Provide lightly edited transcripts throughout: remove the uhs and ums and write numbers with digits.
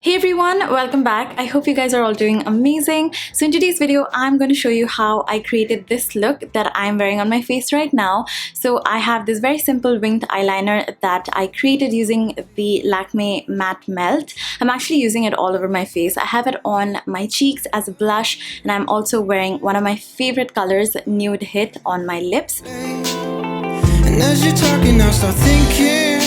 Hey everyone, welcome back. I hope you guys are all doing amazing. So in today's video, I'm going to show you how I created this look that I'm wearing on my face right now. So I have this very simple winged eyeliner that I created using the Lakmé Matte Melt. I'm actually using it all over my face. I have it on my cheeks as a blush, and I'm also wearing one of my favorite colors, Nude Hit, on my lips. And as you're talking, I'll start thinking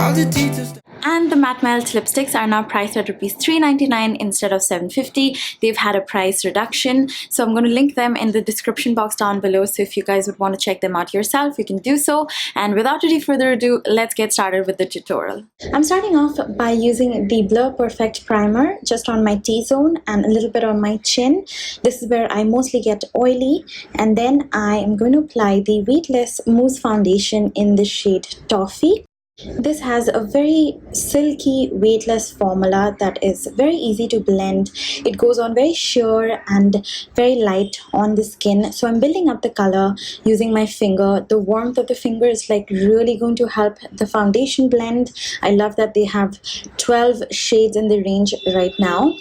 all the details. And the Matte Melt lipsticks are now priced at Rs. 3.99 instead of 7.50. They've had a price reduction, so I'm going to link them in the description box down below. So if you guys would want to check them out yourself, you can do so. And without any further ado, let's get started with the tutorial. I'm starting off by using the Blur Perfect Primer just on my T-zone and a little bit on my chin. This is where I mostly get oily. And then I am going to apply the Weightless Mousse Foundation in the shade Toffee. This has a very silky, weightless formula that is very easy to blend. It goes on very sheer and very light on the skin. So I'm building up the color using my finger. The warmth of the finger is like really going to help the foundation blend. I love that they have 12 shades in the range right now.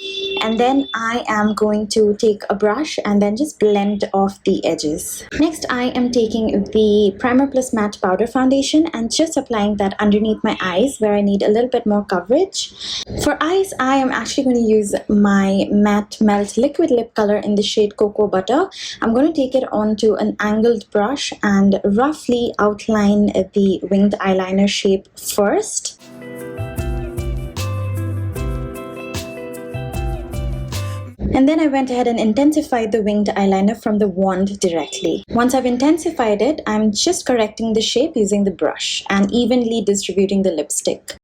And then I am going to take a brush and then just blend off the edges. Next, I am taking the Primer Plus Matte Powder Foundation and just applying that underneath my eyes where I need a little bit more coverage. For eyes, I am actually going to use my Matte Melt Liquid Lip Color in the shade Cocoa Butter. I'm going to take it onto an angled brush and roughly outline the winged eyeliner shape first. And then I went ahead and intensified the winged eyeliner from the wand directly. Once I've intensified it, I'm just correcting the shape using the brush and evenly distributing the lipstick.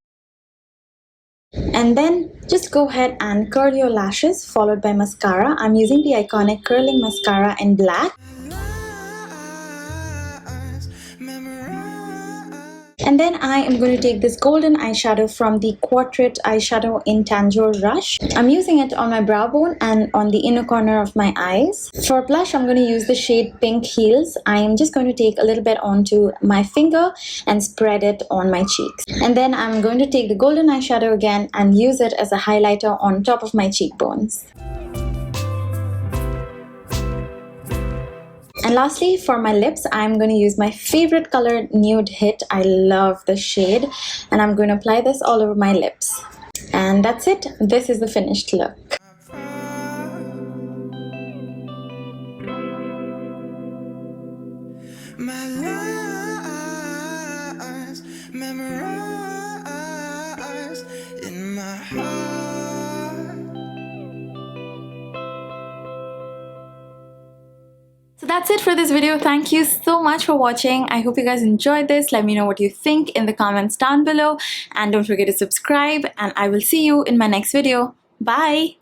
And then just go ahead and curl your lashes followed by mascara. I'm using the Eyeconic curling mascara in black. And then I am going to take this golden eyeshadow from the Quartet eyeshadow in Tanjore Rush. I'm using it on my brow bone and on the inner corner of my eyes. For blush, I'm going to use the shade Pink Heels. I am just going to take a little bit onto my finger and spread it on my cheeks. And then I'm going to take the golden eyeshadow again and use it as a highlighter on top of my cheekbones. And lastly, for my lips, I'm going to use my favorite color, Nude Hit. I love the shade, and I'm going to apply this all over my lips. And that's it. This is the finished look. My lies memorized in my heart. So that's it for this video. Thank you so much for watching. I hope you guys enjoyed this. Let me know what you think in the comments down below. And don't forget to subscribe. And I will see you in my next video. Bye!